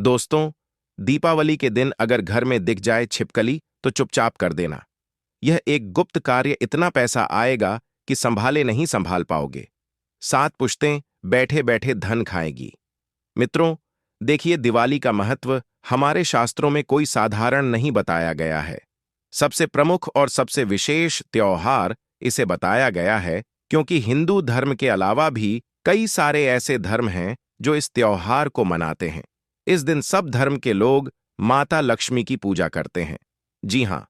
दोस्तों, दीपावली के दिन अगर घर में दिख जाए छिपकली तो चुपचाप कर देना। यह एक गुप्त कार्य, इतना पैसा आएगा कि संभाले नहीं संभाल पाओगे। 7 पुश्तें बैठे बैठे धन खाएगी। मित्रों, देखिए, दिवाली का महत्व हमारे शास्त्रों में कोई साधारण नहीं बताया गया है। सबसे प्रमुख और सबसे विशेष त्योहार इसे बताया गया है क्योंकि हिंदू धर्म के अलावा भी कई सारे ऐसे धर्म हैं जो इस त्योहार को मनाते हैं। इस दिन सब धर्म के लोग माता लक्ष्मी की पूजा करते हैं। जी हां,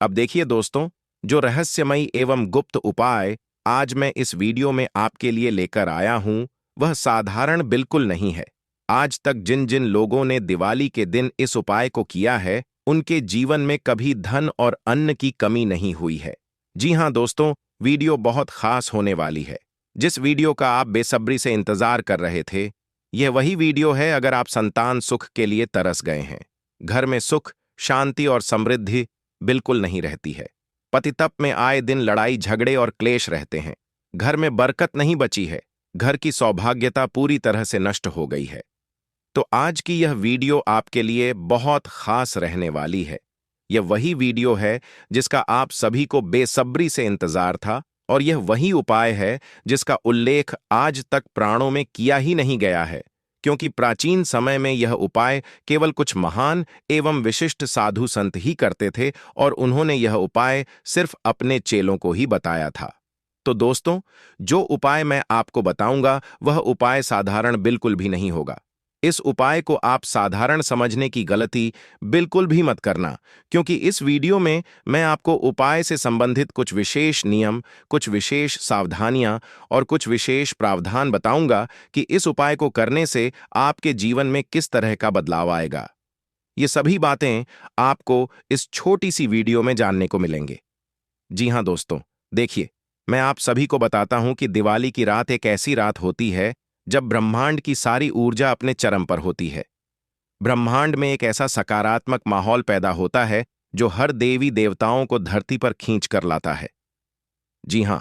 अब देखिए दोस्तों, जो रहस्यमयी एवं गुप्त उपाय आज मैं इस वीडियो में आपके लिए लेकर आया हूं, वह साधारण बिल्कुल नहीं है। आज तक जिन जिन लोगों ने दिवाली के दिन इस उपाय को किया है, उनके जीवन में कभी धन और अन्न की कमी नहीं हुई है। जी हां दोस्तों, वीडियो बहुत खास होने वाली है। जिस वीडियो का आप बेसब्री से इंतजार कर रहे थे, यह वही वीडियो है अगर आप संतान सुख के लिए तरस गए हैं। घर में सुख, शांति और समृद्धि बिल्कुल नहीं रहती है। पतितप में आए दिन लड़ाई झगड़े और क्लेश रहते हैं। घर में बरकत नहीं बची है। घर की सौभाग्यता पूरी तरह से नष्ट हो गई है। तो आज की यह वीडियो आपके लिए बहुत खास रहने वाली है। यह वही वीडियो है जिसका आप सभी को बेसब्री से इंतजार था, और यह वही उपाय है जिसका उल्लेख आज तक पुराणों में किया ही नहीं गया है, क्योंकि प्राचीन समय में यह उपाय केवल कुछ महान एवं विशिष्ट साधु संत ही करते थे और उन्होंने यह उपाय सिर्फ अपने चेलों को ही बताया था। तो दोस्तों, जो उपाय मैं आपको बताऊंगा वह उपाय साधारण बिल्कुल भी नहीं होगा। इस उपाय को आप साधारण समझने की गलती बिल्कुल भी मत करना, क्योंकि इस वीडियो में मैं आपको उपाय से संबंधित कुछ विशेष नियम, कुछ विशेष सावधानियां और कुछ विशेष प्रावधान बताऊंगा कि इस उपाय को करने से आपके जीवन में किस तरह का बदलाव आएगा। ये सभी बातें आपको इस छोटी सी वीडियो में जानने को मिलेंगे। जी हां दोस्तों, देखिए, मैं आप सभी को बताता हूं कि दिवाली की रात एक ऐसी रात होती है जब ब्रह्मांड की सारी ऊर्जा अपने चरम पर होती है। ब्रह्मांड में एक ऐसा सकारात्मक माहौल पैदा होता है जो हर देवी देवताओं को धरती पर खींच कर लाता है। जी हां,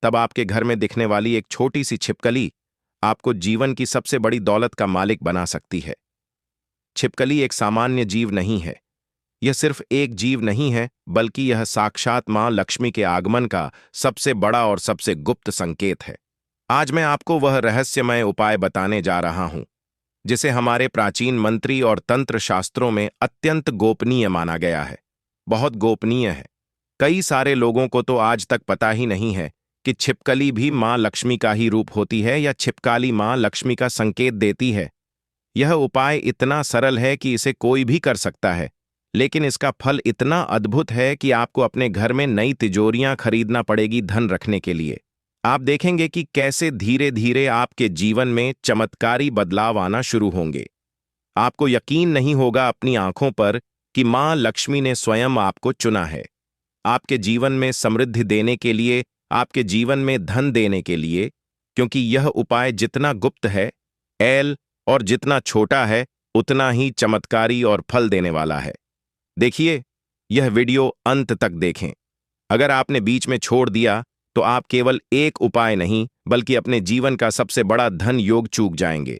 तब आपके घर में दिखने वाली एक छोटी सी छिपकली आपको जीवन की सबसे बड़ी दौलत का मालिक बना सकती है। छिपकली एक सामान्य जीव नहीं है। यह सिर्फ एक जीव नहीं है, बल्कि यह साक्षात मां लक्ष्मी के आगमन का सबसे बड़ा और सबसे गुप्त संकेत है। आज मैं आपको वह रहस्यमय उपाय बताने जा रहा हूं जिसे हमारे प्राचीन मंत्री और तंत्र शास्त्रों में अत्यंत गोपनीय माना गया है। बहुत गोपनीय है। कई सारे लोगों को तो आज तक पता ही नहीं है कि छिपकली भी मां लक्ष्मी का ही रूप होती है या छिपकली मां लक्ष्मी का संकेत देती है। यह उपाय इतना सरल है कि इसे कोई भी कर सकता है, लेकिन इसका फल इतना अद्भुत है कि आपको अपने घर में नई तिजोरियां खरीदना पड़ेगी धन रखने के लिए। आप देखेंगे कि कैसे धीरे धीरे आपके जीवन में चमत्कारी बदलाव आना शुरू होंगे। आपको यकीन नहीं होगा अपनी आंखों पर कि मां लक्ष्मी ने स्वयं आपको चुना है, आपके जीवन में समृद्धि देने के लिए, आपके जीवन में धन देने के लिए, क्योंकि यह उपाय जितना गुप्त है और जितना छोटा है, उतना ही चमत्कारी और फल देने वाला है। देखिए, यह वीडियो अंत तक देखें। अगर आपने बीच में छोड़ दिया तो आप केवल एक उपाय नहीं, बल्कि अपने जीवन का सबसे बड़ा धन योग चूक जाएंगे।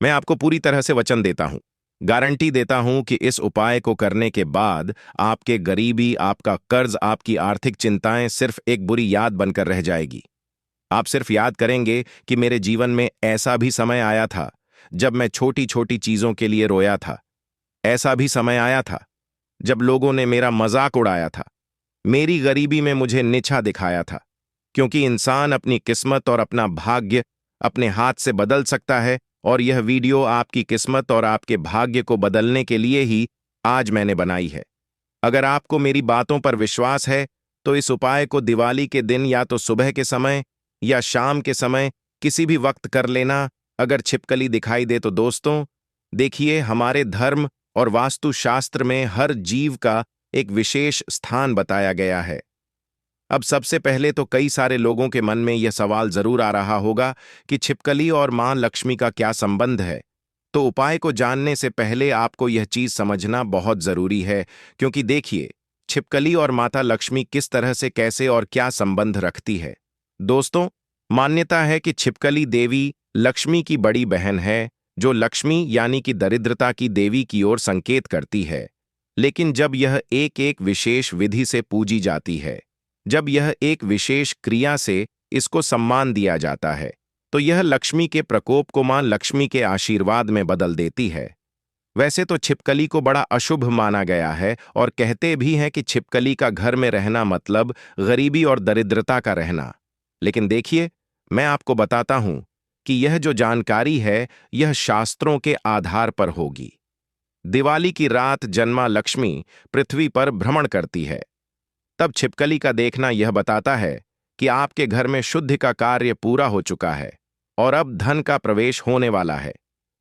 मैं आपको पूरी तरह से वचन देता हूं, गारंटी देता हूं कि इस उपाय को करने के बाद आपके गरीबी, आपका कर्ज, आपकी आर्थिक चिंताएं सिर्फ एक बुरी याद बनकर रह जाएगी। आप सिर्फ याद करेंगे कि मेरे जीवन में ऐसा भी समय आया था जब मैं छोटी छोटी चीजों के लिए रोया था। ऐसा भी समय आया था जब लोगों ने मेरा मजाक उड़ाया था, मेरी गरीबी में मुझे नीचा दिखाया था। क्योंकि इंसान अपनी किस्मत और अपना भाग्य अपने हाथ से बदल सकता है, और यह वीडियो आपकी किस्मत और आपके भाग्य को बदलने के लिए ही आज मैंने बनाई है। अगर आपको मेरी बातों पर विश्वास है तो इस उपाय को दिवाली के दिन या तो सुबह के समय या शाम के समय किसी भी वक्त कर लेना। अगर छिपकली दिखाई दे तो दोस्तों, देखिए, हमारे धर्म और वास्तुशास्त्र में हर जीव का एक विशेष स्थान बताया गया है। अब सबसे पहले तो कई सारे लोगों के मन में यह सवाल जरूर आ रहा होगा कि छिपकली और मां लक्ष्मी का क्या संबंध है। तो उपाय को जानने से पहले आपको यह चीज समझना बहुत जरूरी है, क्योंकि देखिए, छिपकली और माता लक्ष्मी किस तरह से, कैसे और क्या संबंध रखती है। दोस्तों, मान्यता है कि छिपकली देवी लक्ष्मी की बड़ी बहन है, जो लक्ष्मी यानी कि दरिद्रता की देवी की ओर संकेत करती है। लेकिन जब यह एक एक विशेष विधि से पूजी जाती है, जब यह एक विशेष क्रिया से इसको सम्मान दिया जाता है, तो यह लक्ष्मी के प्रकोप को मां लक्ष्मी के आशीर्वाद में बदल देती है। वैसे तो छिपकली को बड़ा अशुभ माना गया है और कहते भी हैं कि छिपकली का घर में रहना मतलब गरीबी और दरिद्रता का रहना। लेकिन देखिए, मैं आपको बताता हूं कि यह जो जानकारी है, यह शास्त्रों के आधार पर होगी। दिवाली की रात जन्मा लक्ष्मी पृथ्वी पर भ्रमण करती है। तब छिपकली का देखना यह बताता है कि आपके घर में शुद्धि का कार्य पूरा हो चुका है और अब धन का प्रवेश होने वाला है।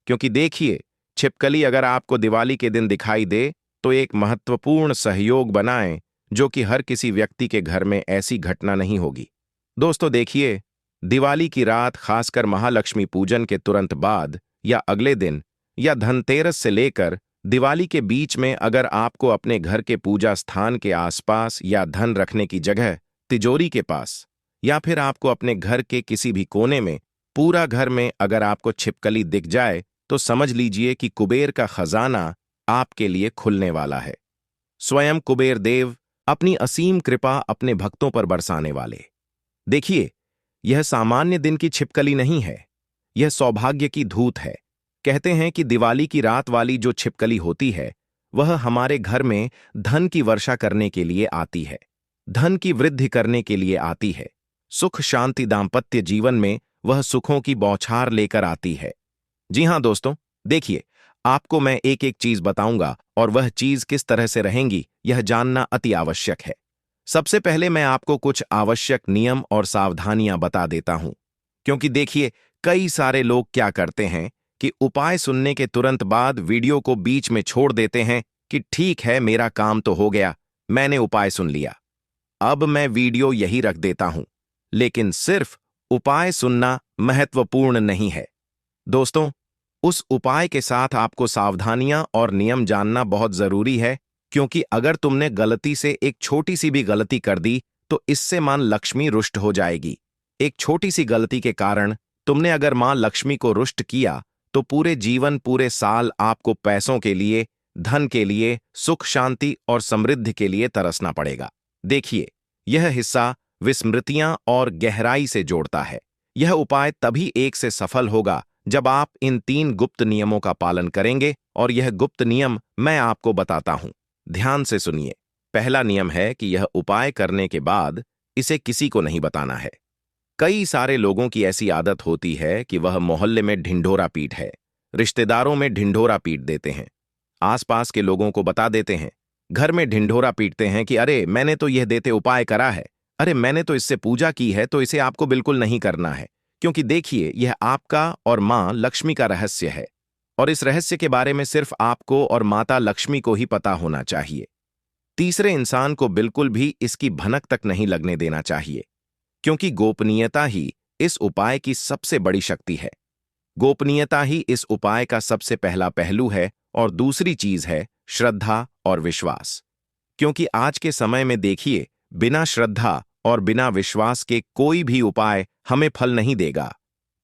क्योंकि देखिए, छिपकली अगर आपको दिवाली के दिन दिखाई दे तो एक महत्वपूर्ण सहयोग बनाएं, जो कि हर किसी व्यक्ति के घर में ऐसी घटना नहीं होगी। दोस्तों देखिए, दिवाली की रात खासकर महालक्ष्मी पूजन के तुरंत बाद या अगले दिन या धनतेरस से लेकर दिवाली के बीच में अगर आपको अपने घर के पूजा स्थान के आसपास या धन रखने की जगह तिजोरी के पास या फिर आपको अपने घर के किसी भी कोने में, पूरा घर में अगर आपको छिपकली दिख जाए तो समझ लीजिए कि कुबेर का खजाना आपके लिए खुलने वाला है। स्वयं कुबेर देव अपनी असीम कृपा अपने भक्तों पर बरसाने वाले। देखिए, यह सामान्य दिन की छिपकली नहीं है, यह सौभाग्य की धूत है। कहते हैं कि दिवाली की रात वाली जो छिपकली होती है, वह हमारे घर में धन की वर्षा करने के लिए आती है, धन की वृद्धि करने के लिए आती है, सुख शांति दाम्पत्य जीवन में वह सुखों की बौछार लेकर आती है। जी हां दोस्तों, देखिए, आपको मैं एक एक चीज बताऊंगा और वह चीज किस तरह से रहेंगी, यह जानना अति आवश्यक है। सबसे पहले मैं आपको कुछ आवश्यक नियम और सावधानियां बता देता हूं, क्योंकि देखिए, कई सारे लोग क्या करते हैं कि उपाय सुनने के तुरंत बाद वीडियो को बीच में छोड़ देते हैं कि ठीक है, मेरा काम तो हो गया, मैंने उपाय सुन लिया, अब मैं वीडियो यही रख देता हूं। लेकिन सिर्फ उपाय सुनना महत्वपूर्ण नहीं है दोस्तों, उस उपाय के साथ आपको सावधानियां और नियम जानना बहुत जरूरी है। क्योंकि अगर तुमने गलती से एक छोटी सी भी गलती कर दी तो इससे मां लक्ष्मी रुष्ट हो जाएगी। एक छोटी सी गलती के कारण तुमने अगर मां लक्ष्मी को रुष्ट किया तो पूरे जीवन, पूरे साल आपको पैसों के लिए, धन के लिए, सुख शांति और समृद्धि के लिए तरसना पड़ेगा। देखिए, यह हिस्सा विस्मृतियां और गहराई से जोड़ता है। यह उपाय तभी एक से सफल होगा जब आप इन 3 गुप्त नियमों का पालन करेंगे और यह गुप्त नियम मैं आपको बताता हूं। ध्यान से सुनिए। पहला नियम है कि यह उपाय करने के बाद इसे किसी को नहीं बताना है। कई सारे लोगों की ऐसी आदत होती है कि वह मोहल्ले में ढिंढोरा पीट है, रिश्तेदारों में ढिंढोरा पीट देते हैं, आसपास के लोगों को बता देते हैं, घर में ढिंढोरा पीटते हैं कि अरे मैंने तो यह देते उपाय करा है, अरे मैंने तो इससे पूजा की है, तो इसे आपको बिल्कुल नहीं करना है। क्योंकि देखिए, यह आपका और मां लक्ष्मी का रहस्य है और इस रहस्य के बारे में सिर्फ आपको और माता लक्ष्मी को ही पता होना चाहिए। तीसरे इंसान को बिल्कुल भी इसकी भनक तक नहीं लगने देना चाहिए, क्योंकि गोपनीयता ही इस उपाय की सबसे बड़ी शक्ति है। गोपनीयता ही इस उपाय का सबसे पहला पहलू है और दूसरी चीज है श्रद्धा और विश्वास। क्योंकि आज के समय में देखिए, बिना श्रद्धा और बिना विश्वास के कोई भी उपाय हमें फल नहीं देगा,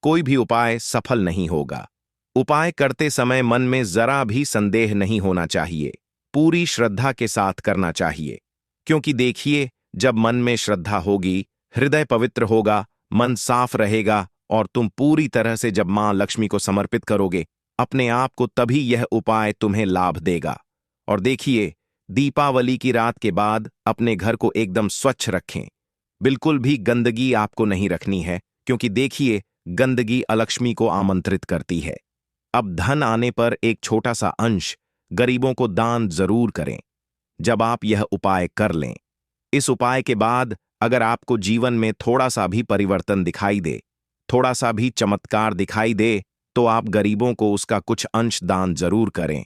कोई भी उपाय सफल नहीं होगा। उपाय करते समय मन में जरा भी संदेह नहीं होना चाहिए, पूरी श्रद्धा के साथ करना चाहिए। क्योंकि देखिए, जब मन में श्रद्धा होगी, हृदय पवित्र होगा, मन साफ रहेगा और तुम पूरी तरह से जब मां लक्ष्मी को समर्पित करोगे अपने आप को, तभी यह उपाय तुम्हें लाभ देगा। और देखिए, दीपावली की रात के बाद अपने घर को एकदम स्वच्छ रखें, बिल्कुल भी गंदगी आपको नहीं रखनी है, क्योंकि देखिए, गंदगी अलक्ष्मी को आमंत्रित करती है। अब धन आने पर एक छोटा सा अंश गरीबों को दान जरूर करें जब आप यह उपाय कर लें। इस उपाय के बाद अगर आपको जीवन में थोड़ा सा भी परिवर्तन दिखाई दे, थोड़ा सा भी चमत्कार दिखाई दे, तो आप गरीबों को उसका कुछ अंश दान जरूर करें।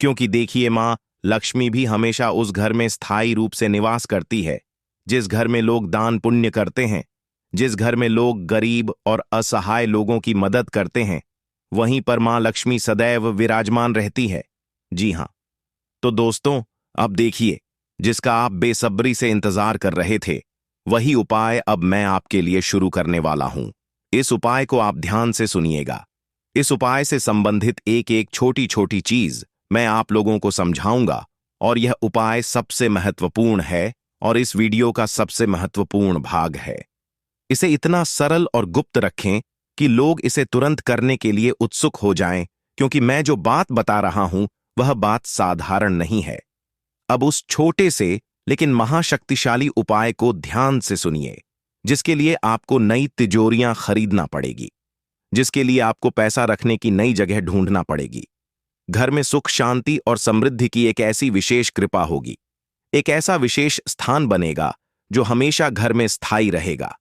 क्योंकि देखिए, मां लक्ष्मी भी हमेशा उस घर में स्थायी रूप से निवास करती है जिस घर में लोग दान पुण्य करते हैं, जिस घर में लोग गरीब और असहाय लोगों की मदद करते हैं, वहीं पर मां लक्ष्मी सदैव विराजमान रहती है। जी हां, तो दोस्तों, अब देखिए, जिसका आप बेसब्री से इंतजार कर रहे थे, वही उपाय अब मैं आपके लिए शुरू करने वाला हूं। इस उपाय को आप ध्यान से सुनिएगा। इस उपाय से संबंधित एक एक छोटी छोटी चीज मैं आप लोगों को समझाऊंगा और यह उपाय सबसे महत्वपूर्ण है और इस वीडियो का सबसे महत्वपूर्ण भाग है। इसे इतना सरल और गुप्त रखें कि लोग इसे तुरंत करने के लिए उत्सुक हो जाएं, क्योंकि मैं जो बात बता रहा हूं वह बात साधारण नहीं है। अब उस छोटे से लेकिन महाशक्तिशाली उपाय को ध्यान से सुनिए, जिसके लिए आपको नई तिजोरियां खरीदना पड़ेगी, जिसके लिए आपको पैसा रखने की नई जगह ढूंढना पड़ेगी। घर में सुख शांति और समृद्धि की एक ऐसी विशेष कृपा होगी, एक ऐसा विशेष स्थान बनेगा जो हमेशा घर में स्थायी रहेगा।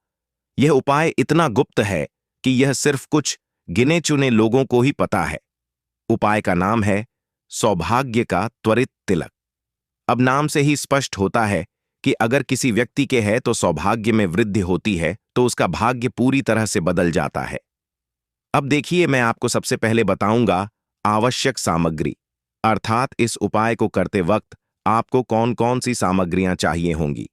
यह उपाय इतना गुप्त है कि यह सिर्फ कुछ गिने चुने लोगों को ही पता है। उपाय का नाम है सौभाग्य का त्वरित तिलक। अब नाम से ही स्पष्ट होता है कि अगर किसी व्यक्ति के है तो सौभाग्य में वृद्धि होती है, तो उसका भाग्य पूरी तरह से बदल जाता है। अब देखिए, मैं आपको सबसे पहले बताऊंगा आवश्यक सामग्री, अर्थात इस उपाय को करते वक्त आपको कौन कौन सी सामग्रियां चाहिए होंगी।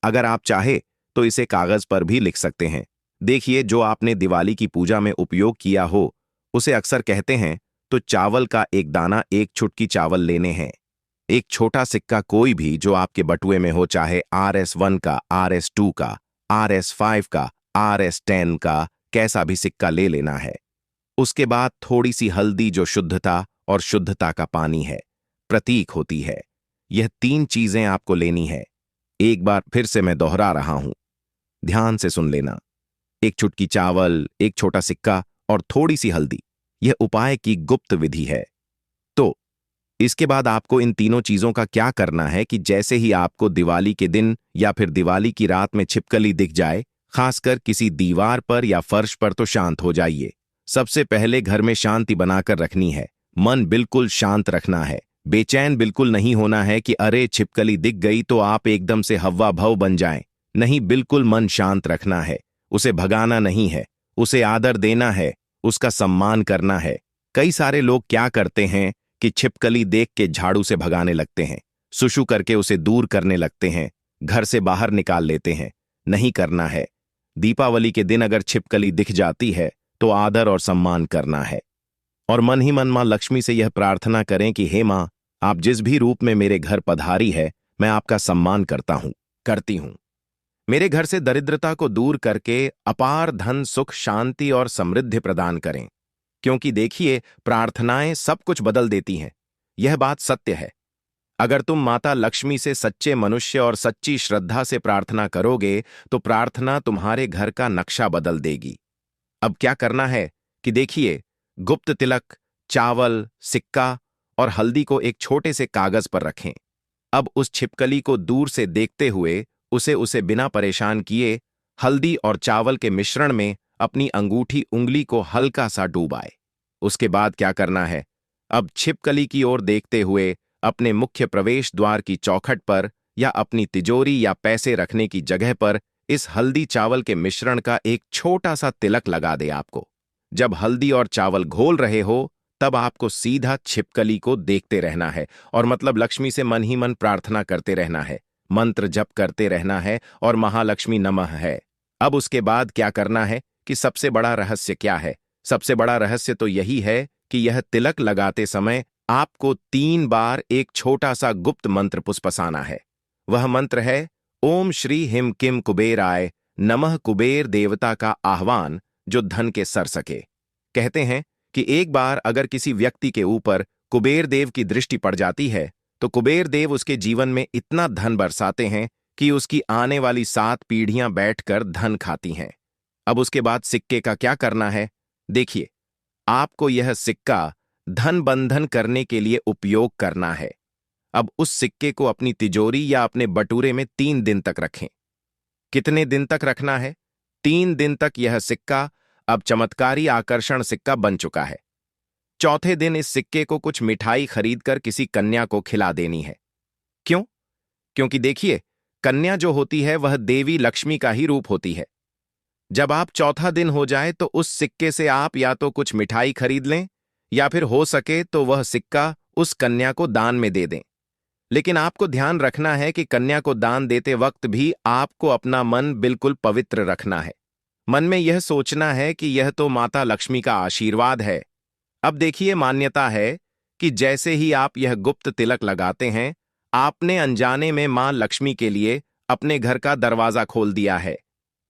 अगर आप चाहे तो इसे कागज पर भी लिख सकते हैं। देखिए, जो आपने दिवाली की पूजा में उपयोग किया हो उसे अक्सर कहते हैं, तो चावल का एक दाना, एक चुटकी चावल लेने हैं। एक छोटा सिक्का कोई भी जो आपके बटुए में हो, चाहे RS1 का, RS2 का, RS5 का, RS10 का, कैसा भी सिक्का ले लेना है। उसके बाद थोड़ी सी हल्दी जो शुद्धता और शुद्धता का पानी है, प्रतीक होती है। यह 3 चीजें आपको लेनी है। एक बार फिर से मैं दोहरा रहा हूं, ध्यान से सुन लेना। एक चुटकी चावल, एक छोटा सिक्का और थोड़ी सी हल्दी, यह उपाय की गुप्त विधि है। तो इसके बाद आपको इन तीनों चीजों का क्या करना है कि जैसे ही आपको दिवाली के दिन या फिर दिवाली की रात में छिपकली दिख जाए, खासकर किसी दीवार पर या फर्श पर, तो शांत हो जाइए। सबसे पहले घर में शांति बनाकर रखनी है। मन बिल्कुल शांत रखना है। बेचैन बिल्कुल नहीं होना है कि अरे छिपकली दिख गई तो आप एकदम से हव्वा भव बन जाएं। नहीं, बिल्कुल मन शांत रखना है। उसे भगाना नहीं है, उसे आदर देना है, उसका सम्मान करना है। कई सारे लोग क्या करते हैं कि छिपकली देख के झाड़ू से भगाने लगते हैं, सुशु करके उसे दूर करने लगते हैं, घर से बाहर निकाल लेते हैं। नहीं करना है। दीपावली के दिन अगर छिपकली दिख जाती है तो आदर और सम्मान करना है और मन ही मन मां लक्ष्मी से यह प्रार्थना करें कि हे मां, आप जिस भी रूप में मेरे घर पधारी है, मैं आपका सम्मान करता हूं, करती हूं। मेरे घर से दरिद्रता को दूर करके अपार धन, सुख, शांति और समृद्धि प्रदान करें। क्योंकि देखिए, प्रार्थनाएं सब कुछ बदल देती हैं। यह बात सत्य है। अगर तुम माता लक्ष्मी से सच्चे मनुष्य और सच्ची श्रद्धा से प्रार्थना करोगे तो प्रार्थना तुम्हारे घर का नक्शा बदल देगी। अब क्या करना है कि देखिए, गुप्त तिलक, चावल, सिक्का और हल्दी को एक छोटे से कागज पर रखें। अब उस छिपकली को दूर से देखते हुए उसे बिना परेशान किए हल्दी और चावल के मिश्रण में अपनी अंगूठी उंगली को हल्का सा डूबाए। उसके बाद क्या करना है, अब छिपकली की ओर देखते हुए अपने मुख्य प्रवेश द्वार की चौखट पर या अपनी तिजोरी या पैसे रखने की जगह पर इस हल्दी चावल के मिश्रण का एक छोटा सा तिलक लगा दे। आपको जब हल्दी और चावल घोल रहे हो तब आपको सीधा छिपकली को देखते रहना है और मतलब लक्ष्मी से मन ही मन प्रार्थना करते रहना है, मंत्र जप करते रहना है और महालक्ष्मी नमः है। अब उसके बाद क्या करना है कि सबसे बड़ा रहस्य क्या है? सबसे बड़ा रहस्य तो यही है कि यह तिलक लगाते समय आपको 3 बार एक छोटा सा गुप्त मंत्र पुष्पसाना है। वह मंत्र है ओम श्री हिम किम कुबेराय नमः। कुबेर देवता का आह्वान जो धन के सर सके। कहते हैं कि एक बार अगर किसी व्यक्ति के ऊपर कुबेर देव की दृष्टि पड़ जाती है तो कुबेर देव उसके जीवन में इतना धन बरसाते हैं कि उसकी आने वाली 7 पीढ़ियां बैठकर धन खाती हैं। अब उसके बाद सिक्के का क्या करना है? देखिए, आपको यह सिक्का धन बंधन करने के लिए उपयोग करना है। अब उस सिक्के को अपनी तिजोरी या अपने बटुरे में 3 दिन तक रखें। कितने दिन तक रखना है? 3 दिन तक यह सिक्का अब चमत्कारी आकर्षण सिक्का बन चुका है। चौथे दिन इस सिक्के को कुछ मिठाई खरीदकर किसी कन्या को खिला देनी है। क्यों? क्योंकि देखिए, कन्या जो होती है वह देवी लक्ष्मी का ही रूप होती है। जब आप चौथा दिन हो जाए तो उस सिक्के से आप या तो कुछ मिठाई खरीद लें या फिर हो सके तो वह सिक्का उस कन्या को दान में दे दें। लेकिन आपको ध्यान रखना है कि कन्या को दान देते वक्त भी आपको अपना मन बिल्कुल पवित्र रखना है। मन में यह सोचना है कि यह तो माता लक्ष्मी का आशीर्वाद है, अब देखिए, मान्यता है कि जैसे ही आप यह गुप्त तिलक लगाते हैं, आपने अनजाने में मां लक्ष्मी के लिए अपने घर का दरवाजा खोल दिया है।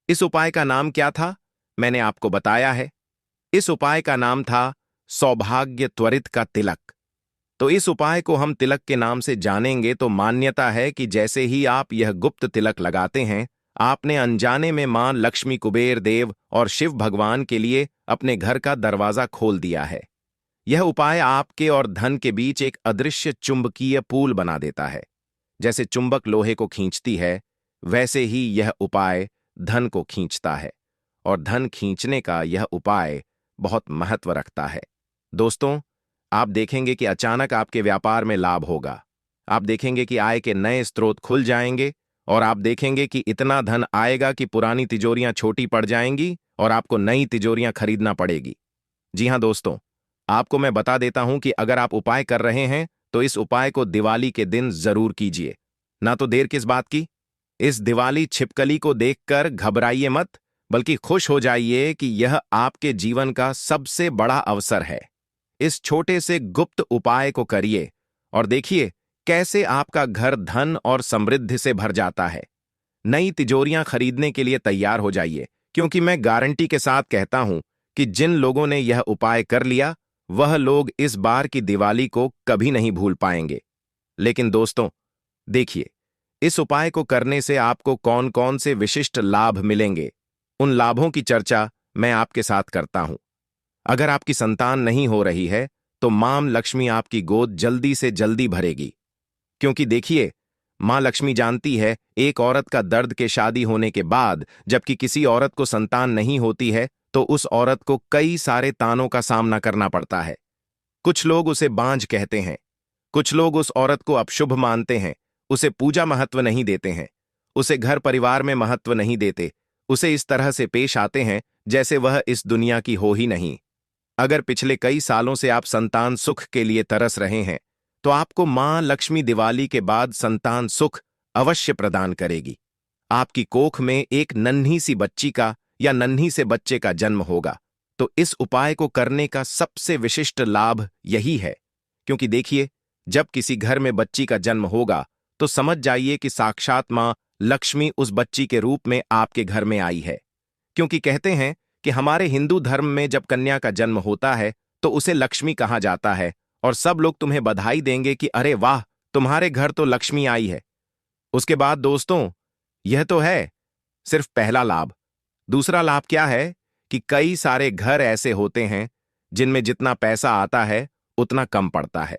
इस उपाय का नाम क्या था? मैंने आपको बताया है। इस उपाय का नाम था सौभाग्य त्वरित का तिलक। तो इस उपाय को हम तिलक के नाम से जानेंगे तो मान्यता है कि जैसे ही आप यह गुप्त तिलक लगाते हैं, आपने अनजाने में मां लक्ष्मी, कुबेर देव और शिव भगवान के लिए अपने घर का दरवाजा खोल दिया है। यह उपाय आपके और धन के बीच एक अदृश्य चुंबकीय पुल बना देता है। जैसे चुंबक लोहे को खींचती है, वैसे ही यह उपाय धन को खींचता है, और धन खींचने का यह उपाय बहुत महत्व रखता है। दोस्तों, आप देखेंगे कि अचानक आपके व्यापार में लाभ होगा। आप देखेंगे कि आय के नए स्रोत खुल जाएंगे, और आप देखेंगे कि इतना धन आएगा कि पुरानी तिजोरियां छोटी पड़ जाएंगी और आपको नई तिजोरियां खरीदना पड़ेगी। जी हां दोस्तों, आपको मैं बता देता हूं कि अगर आप उपाय कर रहे हैं तो इस उपाय को दिवाली के दिन जरूर कीजिए। ना तो देर किस बात की। इस दिवाली छिपकली को देखकर घबराइए मत, बल्कि खुश हो जाइए कि यह आपके जीवन का सबसे बड़ा अवसर है। इस छोटे से गुप्त उपाय को करिए और देखिए कैसे आपका घर धन और समृद्धि से भर जाता है। नई तिजोरियां खरीदने के लिए तैयार हो जाइए, क्योंकि मैं गारंटी के साथ कहता हूं कि जिन लोगों ने यह उपाय कर लिया, वह लोग इस बार की दिवाली को कभी नहीं भूल पाएंगे। लेकिन दोस्तों, देखिए, इस उपाय को करने से आपको कौन कौन से विशिष्ट लाभ मिलेंगे, उन लाभों की चर्चा मैं आपके साथ करता हूं। अगर आपकी संतान नहीं हो रही है, तो मां लक्ष्मी आपकी गोद जल्दी से जल्दी भरेगी। क्योंकि देखिए, मां लक्ष्मी जानती है एक औरत का दर्द के शादी होने के बाद, जबकि किसी औरत को संतान नहीं होती है, तो उस औरत को कई सारे तानों का सामना करना पड़ता है। कुछ लोग उसे बांझ कहते हैं, कुछ लोग उस औरत को अशुभ मानते हैं, उसे पूजा महत्व नहीं देते हैं, उसे घर परिवार में महत्व नहीं देते, उसे इस तरह से पेश आते हैं जैसे वह इस दुनिया की हो ही नहीं। अगर पिछले कई सालों से आप संतान सुख के लिए तरस रहे हैं, तो आपको मां लक्ष्मी दिवाली के बाद संतान सुख अवश्य प्रदान करेगी। आपकी कोख में एक नन्ही सी बच्ची का या नन्ही से बच्चे का जन्म होगा। तो इस उपाय को करने का सबसे विशिष्ट लाभ यही है, क्योंकि देखिए, जब किसी घर में बच्ची का जन्म होगा, तो समझ जाइए कि साक्षात मां लक्ष्मी उस बच्ची के रूप में आपके घर में आई है। क्योंकि कहते हैं कि हमारे हिंदू धर्म में जब कन्या का जन्म होता है, तो उसे लक्ष्मी कहा जाता है, और सब लोग तुम्हें बधाई देंगे कि अरे वाह, तुम्हारे घर तो लक्ष्मी आई है। उसके बाद दोस्तों, यह तो है सिर्फ पहला लाभ। दूसरा लाभ क्या है कि कई सारे घर ऐसे होते हैं जिनमें जितना पैसा आता है उतना कम पड़ता है।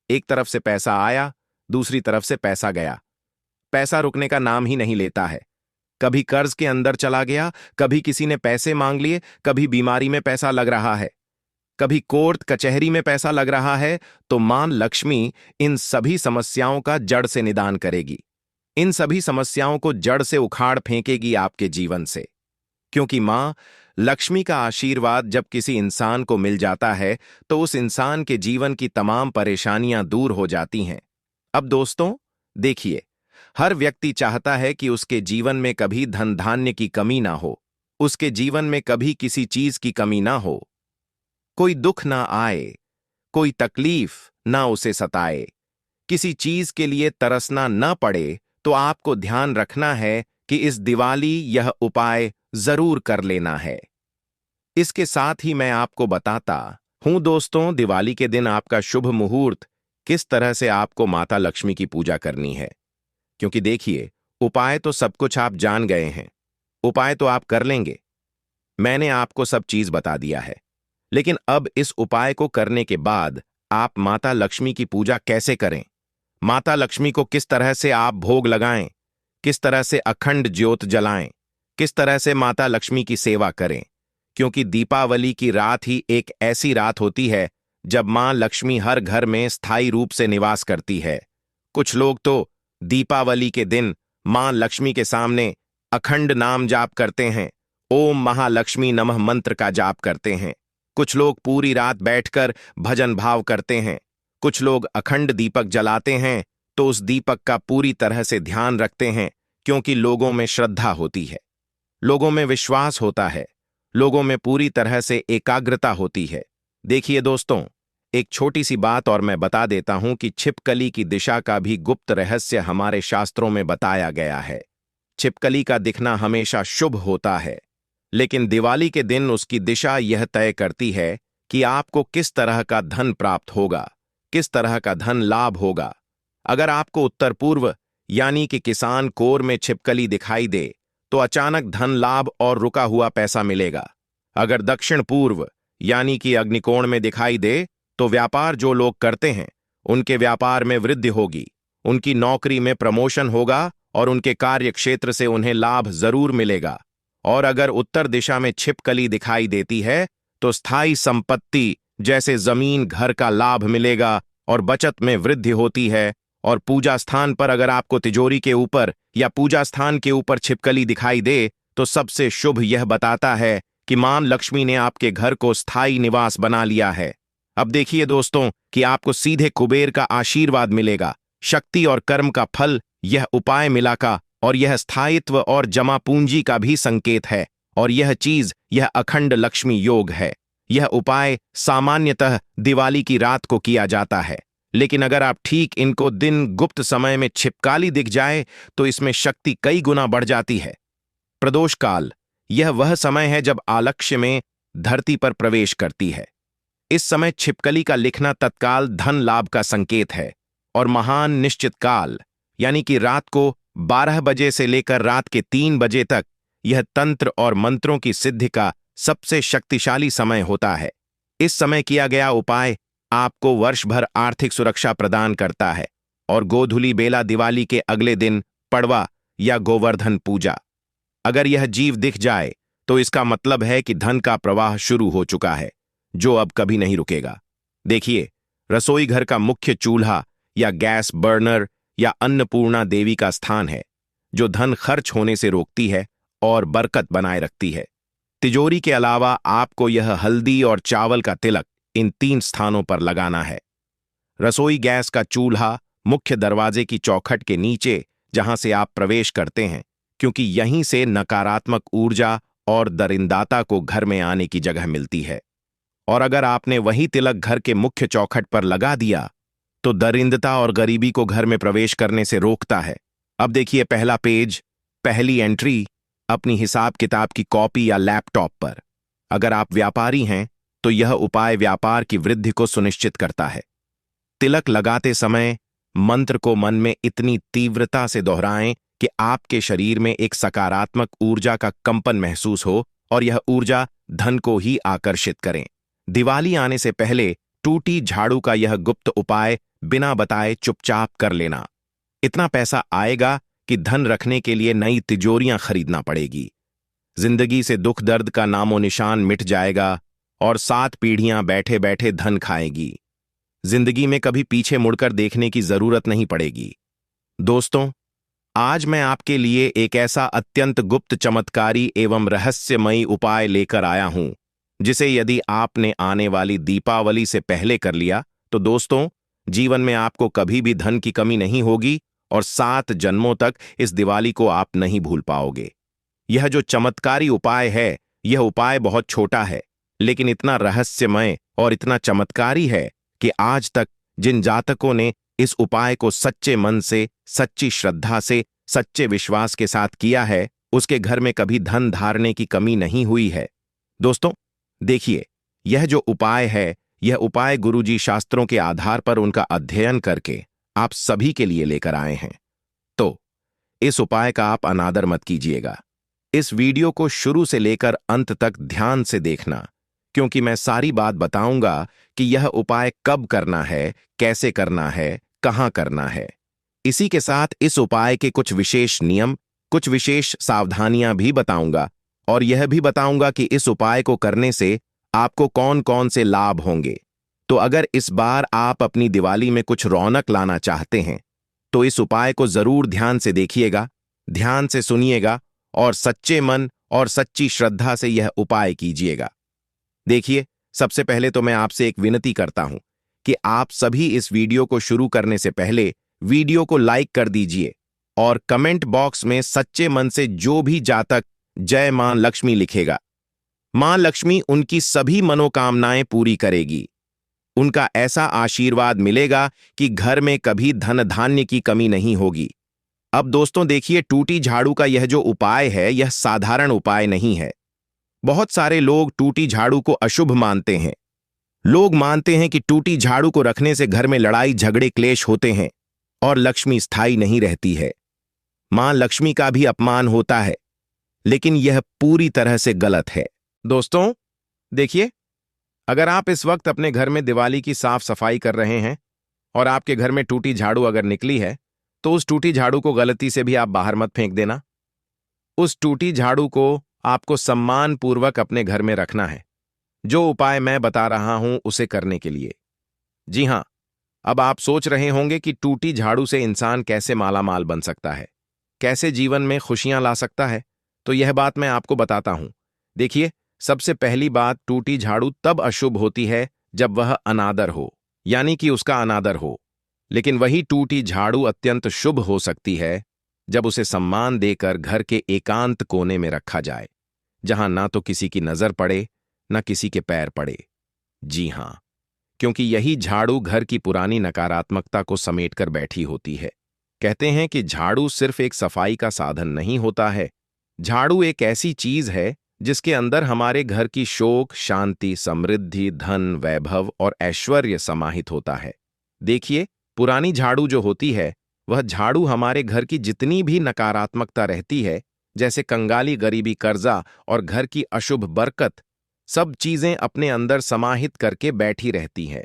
एक तरफ से पैसा आया, दूसरी तरफ से पैसा गया। पैसा रुकने का नाम ही नहीं लेता है। कभी कर्ज के अंदर चला गया, कभी किसी ने पैसे मांग लिए, कभी बीमारी में पैसा लग रहा है, कभी कोर्ट कचहरी में पैसा लग रहा है। तो मां लक्ष्मी इन सभी समस्याओं का जड़ से निदान करेगी। इन सभी समस्याओं को जड़ से उखाड़ फेंकेगी आपके जीवन से। क्योंकि मां लक्ष्मी का आशीर्वाद जब किसी इंसान को मिल जाता है, तो उस इंसान के जीवन की तमाम परेशानियां दूर हो जाती हैं। अब दोस्तों, देखिए, हर व्यक्ति चाहता है कि उसके जीवन में कभी धन धान्य की कमी ना हो, उसके जीवन में कभी किसी चीज की कमी ना हो, कोई दुख ना आए, कोई तकलीफ ना उसे सताए, किसी चीज के लिए तरसना न पड़े। तो आपको ध्यान रखना है कि इस दिवाली यह उपाय जरूर कर लेना है। इसके साथ ही मैं आपको बताता हूं दोस्तों, दिवाली के दिन आपका शुभ मुहूर्त किस तरह से आपको माता लक्ष्मी की पूजा करनी है। क्योंकि देखिए, उपाय तो सब कुछ आप जान गए हैं, उपाय तो आप कर लेंगे। मैंने आपको सब चीज बता दिया है। लेकिन अब इस उपाय को करने के बाद आप माता लक्ष्मी की पूजा कैसे करें, माता लक्ष्मी को किस तरह से आप भोग लगाएं, किस तरह से अखंड ज्योत जलाएं, किस तरह से माता लक्ष्मी की सेवा करें। क्योंकि दीपावली की रात ही एक ऐसी रात होती है जब मां लक्ष्मी हर घर में स्थायी रूप से निवास करती है। कुछ लोग तो दीपावली के दिन मां लक्ष्मी के सामने अखंड नाम जाप करते हैं, ओम महालक्ष्मी नमः मंत्र का जाप करते हैं। कुछ लोग पूरी रात बैठकर भजन भाव करते हैं। कुछ लोग अखंड दीपक जलाते हैं, तो उस दीपक का पूरी तरह से ध्यान रखते हैं, क्योंकि लोगों में श्रद्धा होती है, लोगों में विश्वास होता है, लोगों में पूरी तरह से एकाग्रता होती है। देखिए दोस्तों, एक छोटी सी बात और मैं बता देता हूं कि छिपकली की दिशा का भी गुप्त रहस्य हमारे शास्त्रों में बताया गया है। छिपकली का दिखना हमेशा शुभ होता है, लेकिन दिवाली के दिन उसकी दिशा यह तय करती है कि आपको किस तरह का धन प्राप्त होगा, किस तरह का धन लाभ होगा। अगर आपको उत्तर पूर्व यानी कि किसान कोर में छिपकली दिखाई दे, तो अचानक धन लाभ और रुका हुआ पैसा मिलेगा। अगर दक्षिण पूर्व यानी कि अग्निकोण में दिखाई दे, तो व्यापार जो लोग करते हैं उनके व्यापार में वृद्धि होगी, उनकी नौकरी में प्रमोशन होगा और उनके कार्य क्षेत्र से उन्हें लाभ जरूर मिलेगा। और अगर उत्तर दिशा में छिपकली दिखाई देती है, तो स्थायी संपत्ति जैसे जमीन घर का लाभ मिलेगा और बचत में वृद्धि होती है। और पूजा स्थान पर अगर आपको तिजोरी के ऊपर या पूजा स्थान के ऊपर छिपकली दिखाई दे, तो सबसे शुभ यह बताता है कि मां लक्ष्मी ने आपके घर को स्थायी निवास बना लिया है। अब देखिए दोस्तों कि आपको सीधे कुबेर का आशीर्वाद मिलेगा, शक्ति और कर्म का फल यह उपाय मिला का, और यह स्थायित्व और जमा पूंजी का भी संकेत है। और यह अखंड लक्ष्मी योग है। यह उपाय सामान्यतः दिवाली की रात को किया जाता है, लेकिन अगर आप ठीक इनको दिन गुप्त समय में छिपकली दिख जाए, तो इसमें शक्ति कई गुना बढ़ जाती है। प्रदोष काल यह वह समय है जब आलक्ष्य में धरती पर प्रवेश करती है। इस समय छिपकली का लिखना तत्काल धन लाभ का संकेत है। और महान निश्चित काल यानी कि रात को 12 बजे से लेकर रात के 3 बजे तक यह तंत्र और मंत्रों की सिद्धि का सबसे शक्तिशाली समय होता है। इस समय किया गया उपाय आपको वर्ष भर आर्थिक सुरक्षा प्रदान करता है। और गोधूली बेला दिवाली के अगले दिन पड़वा या गोवर्धन पूजा, अगर यह जीव दिख जाए, तो इसका मतलब है कि धन का प्रवाह शुरू हो चुका है, जो अब कभी नहीं रुकेगा। देखिए, रसोई घर का मुख्य चूल्हा या गैस बर्नर या अन्नपूर्णा देवी का स्थान है, जो धन खर्च होने से रोकती है और बरकत बनाए रखती है। तिजोरी के अलावा आपको यह हल्दी और चावल का तिलक इन 3 स्थानों पर लगाना है। रसोई गैस का चूल्हा मुख्य दरवाजे की चौखट के नीचे, जहां से आप प्रवेश करते हैं, क्योंकि यहीं से नकारात्मक ऊर्जा और दरिंदाता को घर में आने की जगह मिलती है। और अगर आपने वही तिलक घर के मुख्य चौखट पर लगा दिया, तो दरिंदता और गरीबी को घर में प्रवेश करने से रोकता है। अब देखिए पहला पेज, पहली एंट्री अपनी हिसाब किताब की कॉपी या लैपटॉप पर। अगर आप व्यापारी हैं, तो यह उपाय व्यापार की वृद्धि को सुनिश्चित करता है। तिलक लगाते समय मंत्र को मन में इतनी तीव्रता से दोहराएं कि आपके शरीर में एक सकारात्मक ऊर्जा का कंपन महसूस हो और यह ऊर्जा धन को ही आकर्षित करें। दिवाली आने से पहले टूटी झाड़ू का यह गुप्त उपाय बिना बताए चुपचाप कर लेना। इतना पैसा आएगा कि धन रखने के लिए नई तिजोरियां खरीदना पड़ेगी। जिंदगी से दुख दर्द का नामो निशान मिट जाएगा और 7 पीढ़ियां बैठे बैठे धन खाएगी। जिंदगी में कभी पीछे मुड़कर देखने की जरूरत नहीं पड़ेगी। दोस्तों, आज मैं आपके लिए एक ऐसा अत्यंत गुप्त, चमत्कारी एवं रहस्यमयी उपाय लेकर आया हूं, जिसे यदि आपने आने वाली दीपावली से पहले कर लिया, तो दोस्तों, जीवन में आपको कभी भी धन की कमी नहीं होगी और 7 जन्मों तक इस दिवाली को आप नहीं भूल पाओगे। यह जो चमत्कारी उपाय है, यह उपाय बहुत छोटा है, लेकिन इतना रहस्यमय और इतना चमत्कारी है कि आज तक जिन जातकों ने इस उपाय को सच्चे मन से, सच्ची श्रद्धा से, सच्चे विश्वास के साथ किया है, उसके घर में कभी धन धारने की कमी नहीं हुई है। दोस्तों, देखिए, यह जो उपाय है, यह उपाय गुरुजी शास्त्रों के आधार पर उनका अध्ययन करके आप सभी के लिए लेकर आए हैं। तो इस उपाय का आप अनादर मत कीजिएगा। इस वीडियो को शुरू से लेकर अंत तक ध्यान से देखना, क्योंकि मैं सारी बात बताऊंगा कि यह उपाय कब करना है, कैसे करना है, कहां करना है। इसी के साथ इस उपाय के कुछ विशेष नियम, कुछ विशेष सावधानियां भी बताऊंगा, और यह भी बताऊंगा कि इस उपाय को करने से आपको कौन कौन से लाभ होंगे। तो अगर इस बार आप अपनी दिवाली में कुछ रौनक लाना चाहते हैं, तो इस उपाय को जरूर ध्यान से देखिएगा, ध्यान से सुनिएगा और सच्चे मन और सच्ची श्रद्धा से यह उपाय कीजिएगा। देखिए, सबसे पहले तो मैं आपसे एक विनती करता हूं कि आप सभी इस वीडियो को शुरू करने से पहले वीडियो को लाइक कर दीजिए और कमेंट बॉक्स में सच्चे मन से जो भी जातक जय मां लक्ष्मी लिखेगा, मां लक्ष्मी उनकी सभी मनोकामनाएं पूरी करेगी। उनका ऐसा आशीर्वाद मिलेगा कि घर में कभी धन धान्य की कमी नहीं होगी। अब दोस्तों देखिए, टूटी झाड़ू का यह जो उपाय है, यह साधारण उपाय नहीं है। बहुत सारे लोग टूटी झाड़ू को अशुभ मानते हैं। लोग मानते हैं कि टूटी झाड़ू को रखने से घर में लड़ाई झगड़े क्लेश होते हैं और लक्ष्मी स्थायी नहीं रहती है। मां लक्ष्मी का भी अपमान होता है, लेकिन यह पूरी तरह से गलत है। दोस्तों देखिए, अगर आप इस वक्त अपने घर में दिवाली की साफ सफाई कर रहे हैं और आपके घर में टूटी झाड़ू अगर निकली है, तो उस टूटी झाड़ू को गलती से भी आप बाहर मत फेंक देना। उस टूटी झाड़ू को आपको सम्मानपूर्वक अपने घर में रखना है, जो उपाय मैं बता रहा हूं उसे करने के लिए। जी हां, अब आप सोच रहे होंगे कि टूटी झाड़ू से इंसान कैसे मालामाल बन सकता है, कैसे जीवन में खुशियां ला सकता है। तो यह बात मैं आपको बताता हूं। देखिए, सबसे पहली बात, टूटी झाड़ू तब अशुभ होती है जब वह अनादर हो, यानी कि उसका अनादर हो। लेकिन वही टूटी झाड़ू अत्यंत शुभ हो सकती है जब उसे सम्मान देकर घर के एकांत कोने में रखा जाए, जहां ना तो किसी की नजर पड़े, ना किसी के पैर पड़े। जी हां, क्योंकि यही झाड़ू घर की पुरानी नकारात्मकता को समेटकर बैठी होती है। कहते हैं कि झाड़ू सिर्फ एक सफाई का साधन नहीं होता है। झाड़ू एक ऐसी चीज है जिसके अंदर हमारे घर की शोक, शांति, समृद्धि, धन, वैभव और ऐश्वर्य समाहित होता है। देखिए, पुरानी झाड़ू जो होती है, वह झाड़ू हमारे घर की जितनी भी नकारात्मकता रहती है, जैसे कंगाली, गरीबी, कर्जा और घर की अशुभ बरकत, सब चीजें अपने अंदर समाहित करके बैठी रहती है।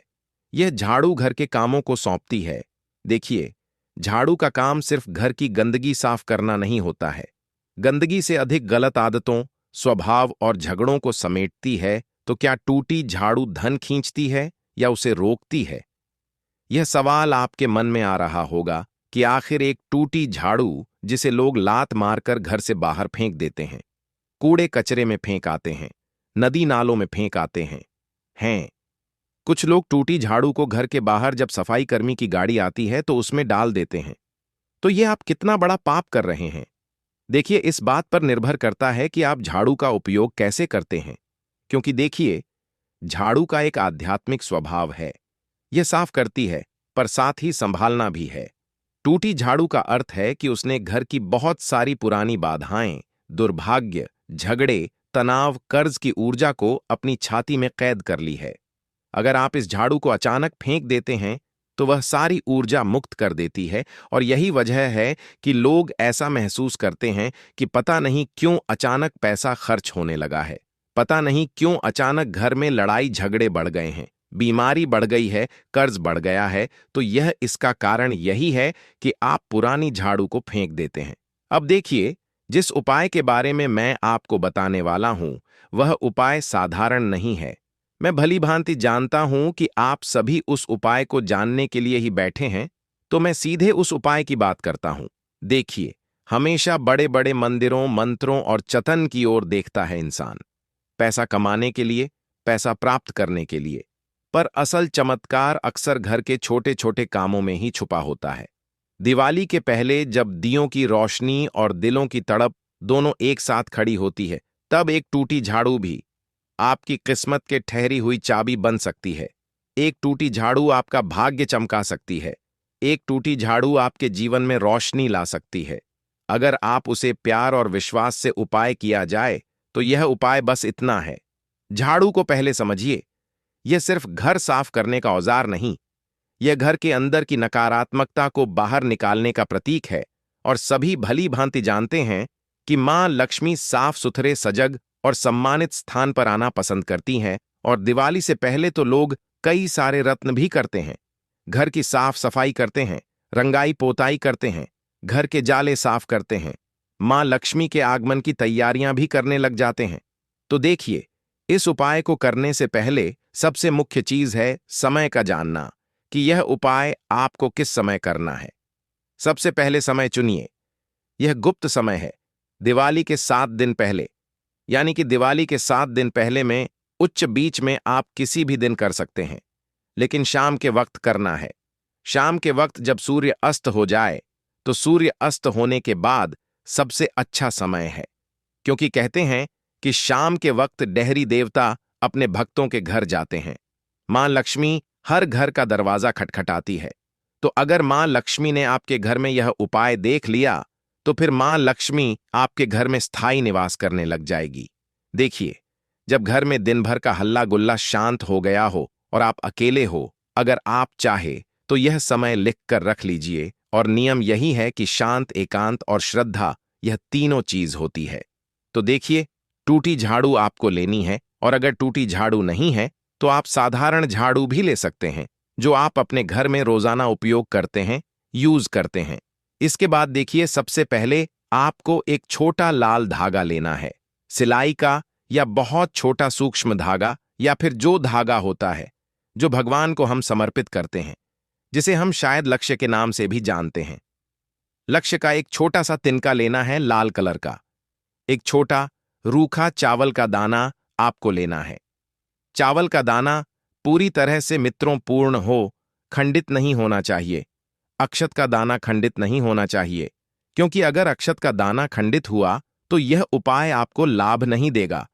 यह झाड़ू घर के कामों को सौंपती है। देखिए, झाड़ू का काम सिर्फ घर की गंदगी साफ करना नहीं होता है। गंदगी से अधिक गलत आदतों, स्वभाव और झगड़ों को समेटती है। तो क्या टूटी झाड़ू धन खींचती है या उसे रोकती है? यह सवाल आपके मन में आ रहा होगा कि आखिर एक टूटी झाड़ू जिसे लोग लात मारकर घर से बाहर फेंक देते हैं, कूड़े कचरे में फेंक आते हैं, नदी नालों में फेंक आते हैं। कुछ लोग टूटी झाड़ू को घर के बाहर जब सफाई कर्मी की गाड़ी आती है तो उसमें डाल देते हैं। तो यह आप कितना बड़ा पाप कर रहे हैं? देखिए, इस बात पर निर्भर करता है कि आप झाड़ू का उपयोग कैसे करते हैं। क्योंकि देखिए, झाड़ू का एक आध्यात्मिक स्वभाव है। यह साफ करती है, पर साथ ही संभालना भी है। टूटी झाड़ू का अर्थ है कि उसने घर की बहुत सारी पुरानी बाधाएं, दुर्भाग्य, झगड़े, तनाव, कर्ज की ऊर्जा को अपनी छाती में कैद कर ली है। अगर आप इस झाड़ू को अचानक फेंक देते हैं, तो वह सारी ऊर्जा मुक्त कर देती है। और यही वजह है कि लोग ऐसा महसूस करते हैं कि पता नहीं क्यों अचानक पैसा खर्च होने लगा है, पता नहीं क्यों अचानक घर में लड़ाई झगड़े बढ़ गए हैं, बीमारी बढ़ गई है, कर्ज बढ़ गया है। तो यह इसका कारण यही है कि आप पुरानी झाड़ू को फेंक देते हैं। अब देखिए, जिस उपाय के बारे में मैं आपको बताने वाला हूं, वह उपाय साधारण नहीं है। मैं भली भांति जानता हूं कि आप सभी उस उपाय को जानने के लिए ही बैठे हैं, तो मैं सीधे उस उपाय की बात करता हूं। देखिए, हमेशा बड़े बड़े मंदिरों, मंत्रों और चतन की ओर देखता है इंसान, पैसा कमाने के लिए, पैसा प्राप्त करने के लिए। पर असल चमत्कार अक्सर घर के छोटे छोटे कामों में ही छुपा होता है। दिवाली के पहले जब दियों की रोशनी और दिलों की तड़प दोनों एक साथ खड़ी होती है, तब एक टूटी झाड़ू भी आपकी किस्मत के ठहरी हुई चाबी बन सकती है। एक टूटी झाड़ू आपका भाग्य चमका सकती है। एक टूटी झाड़ू आपके जीवन में रोशनी ला सकती है। अगर आप उसे प्यार और विश्वास से उपाय किया जाए, तो यह उपाय बस इतना है। झाड़ू को पहले समझिए। यह सिर्फ घर साफ करने का औजार नहीं, यह घर के अंदर की नकारात्मकता को बाहर निकालने का प्रतीक है। और सभी भली भांति जानते हैं कि मां लक्ष्मी साफ सुथरे, सजग और सम्मानित स्थान पर आना पसंद करती हैं। और दिवाली से पहले तो लोग कई सारे रत्न भी करते हैं, घर की साफ सफाई करते हैं, रंगाई पोताई करते हैं, घर के जाले साफ करते हैं, मां लक्ष्मी के आगमन की तैयारियां भी करने लग जाते हैं। तो देखिए, इस उपाय को करने से पहले सबसे मुख्य चीज है समय का जानना, कि यह उपाय आपको किस समय करना है। सबसे पहले समय चुनिए। यह गुप्त समय है। दिवाली के 7 दिन पहले, यानी कि दिवाली के 7 दिन पहले में उच्च बीच में आप किसी भी दिन कर सकते हैं, लेकिन शाम के वक्त करना है। शाम के वक्त जब सूर्य अस्त हो जाए, तो सूर्य अस्त होने के बाद सबसे अच्छा समय है। क्योंकि कहते हैं कि शाम के वक्त डेहरी देवता अपने भक्तों के घर जाते हैं। मां लक्ष्मी हर घर का दरवाजा खटखटाती है। तो अगर मां लक्ष्मी ने आपके घर में यह उपाय देख लिया तो फिर मां लक्ष्मी आपके घर में स्थायी निवास करने लग जाएगी। देखिए, जब घर में दिन भर का हल्ला गुल्ला शांत हो गया हो और आप अकेले हो, अगर आप चाहे तो यह समय लिख कर रख लीजिए। और नियम यही है कि शांत, एकांत और श्रद्धा, यह तीनों चीज होती है। तो देखिए, टूटी झाड़ू आपको लेनी है, और अगर टूटी झाड़ू नहीं है तो आप साधारण झाड़ू भी ले सकते हैं जो आप अपने घर में रोजाना उपयोग करते हैं, यूज करते हैं। इसके बाद देखिए, सबसे पहले आपको एक छोटा लाल धागा लेना है, सिलाई का या बहुत छोटा सूक्ष्म धागा, या फिर जो धागा होता है जो भगवान को हम समर्पित करते हैं, जिसे हम शायद लक्ष्य के नाम से भी जानते हैं। लक्ष्य का एक छोटा सा तिनका लेना है लाल कलर का। एक छोटा रूखा चावल का दाना आपको लेना है। चावल का दाना पूरी तरह से मित्रों पूर्ण हो, खंडित नहीं होना चाहिए। अक्षत का दाना खंडित नहीं होना चाहिए, क्योंकि अगर अक्षत का दाना खंडित हुआ तो यह उपाय आपको लाभ नहीं देगा।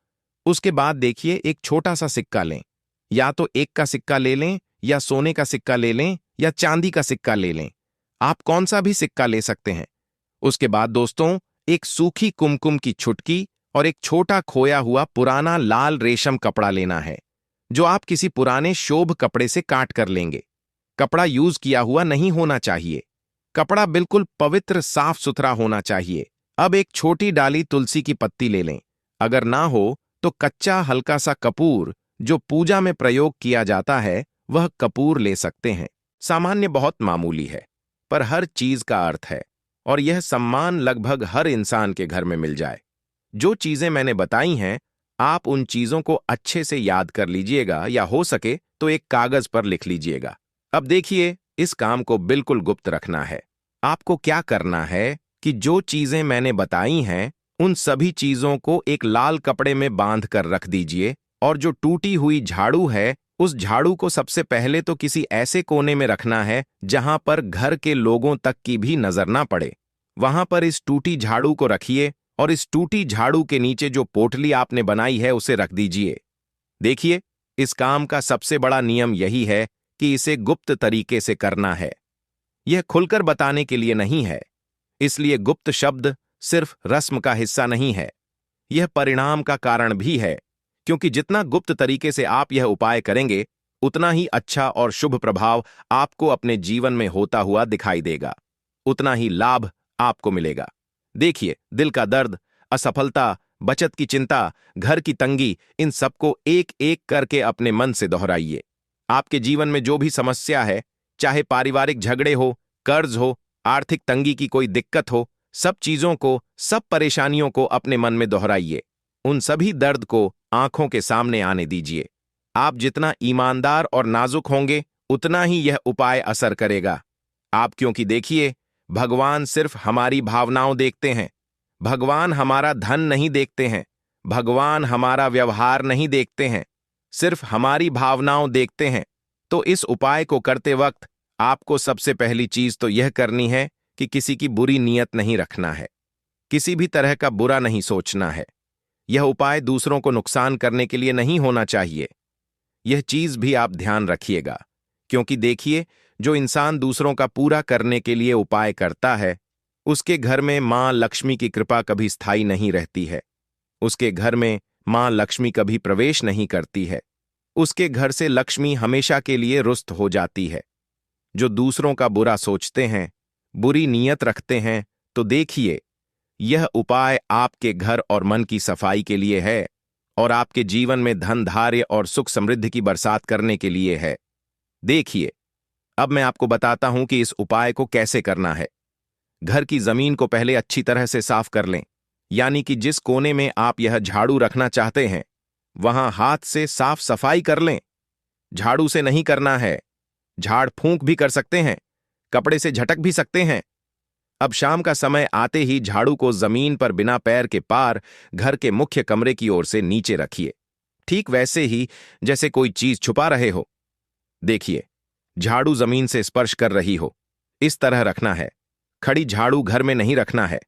उसके बाद देखिए, एक छोटा सा सिक्का लें। या तो 1 का सिक्का ले लें, या सोने का सिक्का ले लें, या चांदी का सिक्का ले लें। आप कौन सा भी सिक्का ले सकते हैं। उसके बाद दोस्तों, एक सूखी कुमकुम की छुटकी और एक छोटा खोया हुआ पुराना लाल रेशम कपड़ा लेना है, जो आप किसी पुराने शोभ कपड़े से काट कर लेंगे। कपड़ा यूज किया हुआ नहीं होना चाहिए। कपड़ा बिल्कुल पवित्र, साफ सुथरा होना चाहिए। अब एक छोटी डाली तुलसी की पत्ती ले लें। अगर ना हो तो कच्चा हल्का सा कपूर, जो पूजा में प्रयोग किया जाता है, वह कपूर ले सकते हैं। सामान्य बहुत मामूली है, पर हर चीज का अर्थ है, और यह सम्मान लगभग हर इंसान के घर में मिल जाए। जो चीजें मैंने बताई हैं, आप उन चीजों को अच्छे से याद कर लीजिएगा, या हो सके तो एक कागज पर लिख लीजिएगा। अब देखिए, इस काम को बिल्कुल गुप्त रखना है। आपको क्या करना है कि जो चीजें मैंने बताई हैं, उन सभी चीजों को एक लाल कपड़े में बांध कर रख दीजिए, और जो टूटी हुई झाड़ू है, उस झाड़ू को सबसे पहले तो किसी ऐसे कोने में रखना है जहां पर घर के लोगों तक की भी नजर ना पड़े। वहां पर इस टूटी झाड़ू को रखिए, और इस टूटी झाड़ू के नीचे जो पोटली आपने बनाई है उसे रख दीजिए। देखिए, इस काम का सबसे बड़ा नियम यही है कि इसे गुप्त तरीके से करना है। यह खुलकर बताने के लिए नहीं है। इसलिए गुप्त शब्द सिर्फ रस्म का हिस्सा नहीं है, यह परिणाम का कारण भी है, क्योंकि जितना गुप्त तरीके से आप यह उपाय करेंगे, उतना ही अच्छा और शुभ प्रभाव आपको अपने जीवन में होता हुआ दिखाई देगा, उतना ही लाभ आपको मिलेगा। देखिए, दिल का दर्द, असफलता, बचत की चिंता, घर की तंगी, इन सबको एक एक करके अपने मन से दोहराइए। आपके जीवन में जो भी समस्या है, चाहे पारिवारिक झगड़े हो, कर्ज हो, आर्थिक तंगी की कोई दिक्कत हो, सब चीजों को, सब परेशानियों को अपने मन में दोहराइए। उन सभी दर्द को आंखों के सामने आने दीजिए। आप जितना ईमानदार और नाजुक होंगे, उतना ही यह उपाय असर करेगा। आप, क्योंकि देखिए, भगवान सिर्फ हमारी भावनाओं देखते हैं। भगवान हमारा धन नहीं देखते हैं। भगवान हमारा व्यवहार नहीं देखते हैं, सिर्फ हमारी भावनाओं देखते हैं। तो इस उपाय को करते वक्त आपको सबसे पहली चीज तो यह करनी है कि किसी की बुरी नीयत नहीं रखना है, किसी भी तरह का बुरा नहीं सोचना है। यह उपाय दूसरों को नुकसान करने के लिए नहीं होना चाहिए। यह चीज भी आप ध्यान रखिएगा, क्योंकि देखिए, जो इंसान दूसरों का पूरा करने के लिए उपाय करता है, उसके घर में मां लक्ष्मी की कृपा कभी स्थायी नहीं रहती है। उसके घर में मां लक्ष्मी कभी प्रवेश नहीं करती है। उसके घर से लक्ष्मी हमेशा के लिए रुष्ट हो जाती है। जो दूसरों का बुरा सोचते हैं, बुरी नीयत रखते हैं, तो देखिए, यह उपाय आपके घर और मन की सफाई के लिए है, और आपके जीवन में धन धार्य और सुख समृद्धि की बरसात करने के लिए है। देखिए, अब मैं आपको बताता हूं कि इस उपाय को कैसे करना है। घर की जमीन को पहले अच्छी तरह से साफ कर लें, यानी कि जिस कोने में आप यह झाड़ू रखना चाहते हैं, वहां हाथ से साफ सफाई कर लें। झाड़ू से नहीं करना है, झाड़ फूंक भी कर सकते हैं, कपड़े से झटक भी सकते हैं। अब शाम का समय आते ही झाड़ू को जमीन पर बिना पैर के पार घर के मुख्य कमरे की ओर से नीचे रखिए, ठीक वैसे ही जैसे कोई चीज छुपा रहे हो। देखिए, झाड़ू जमीन से स्पर्श कर रही हो, इस तरह रखना है। खड़ी झाड़ू घर में नहीं रखना है।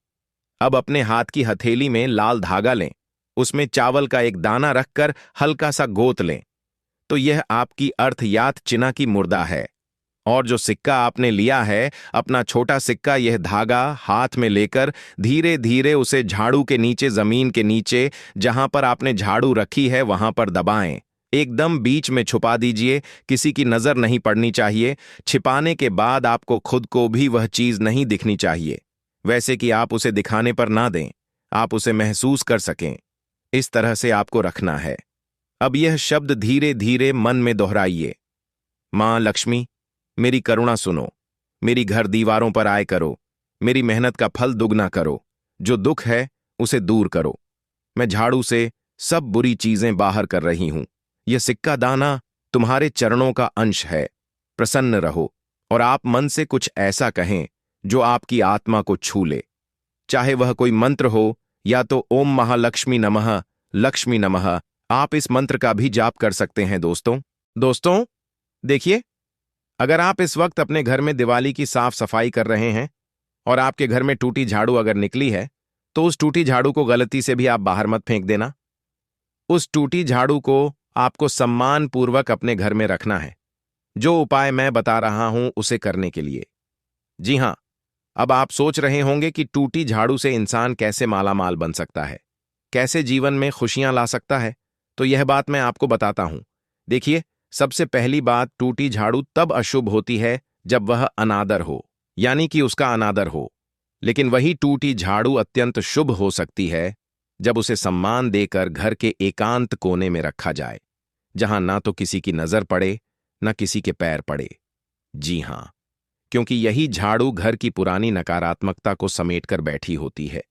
अब अपने हाथ की हथेली में लाल धागा लें, उसमें चावल का एक दाना रखकर हल्का सा गोत लें तो यह आपकी अर्थयात चिन्ह की मुर्दा है। और जो सिक्का आपने लिया है, अपना छोटा सिक्का, यह धागा हाथ में लेकर धीरे धीरे उसे झाड़ू के नीचे, जमीन के नीचे जहां पर आपने झाड़ू रखी है वहां पर दबाएं। एकदम बीच में छुपा दीजिए, किसी की नजर नहीं पड़नी चाहिए। छिपाने के बाद आपको खुद को भी वह चीज नहीं दिखनी चाहिए, वैसे कि आप उसे दिखाने पर ना दें, आप उसे महसूस कर सकें। इस तरह से आपको रखना है। अब यह शब्द धीरे धीरे मन में दोहराइए। मां लक्ष्मी, मेरी करुणा सुनो, मेरी घर दीवारों पर आए करो, मेरी मेहनत का फल दुगना करो, जो दुख है उसे दूर करो। मैं झाड़ू से सब बुरी चीजें बाहर कर रही हूं। यह सिक्का दाना तुम्हारे चरणों का अंश है। प्रसन्न रहो और आप मन से कुछ ऐसा कहें जो आपकी आत्मा को छू ले, चाहे वह कोई मंत्र हो या तो ओम महालक्ष्मी नमः, लक्ष्मी नमः। आप इस मंत्र का भी जाप कर सकते हैं। दोस्तों देखिए, अगर आप इस वक्त अपने घर में दिवाली की साफ सफाई कर रहे हैं और आपके घर में टूटी झाड़ू अगर निकली है, तो उस टूटी झाड़ू को गलती से भी आप बाहर मत फेंक देना। उस टूटी झाड़ू को आपको सम्मानपूर्वक अपने घर में रखना है, जो उपाय मैं बता रहा हूं उसे करने के लिए। जी हां, अब आप सोच रहे होंगे कि टूटी झाड़ू से इंसान कैसे मालामाल बन सकता है, कैसे जीवन में खुशियां ला सकता है। तो यह बात मैं आपको बताता हूं। देखिए, सबसे पहली बात, टूटी झाड़ू तब अशुभ होती है जब वह अनादर हो, यानी कि उसका अनादर हो। लेकिन वही टूटी झाड़ू अत्यंत शुभ हो सकती है जब उसे सम्मान देकर घर के एकांत कोने में रखा जाए, जहां ना तो किसी की नजर पड़े, ना किसी के पैर पड़े। जी हां, क्योंकि यही झाड़ू घर की पुरानी नकारात्मकता को समेटकर बैठी होती है।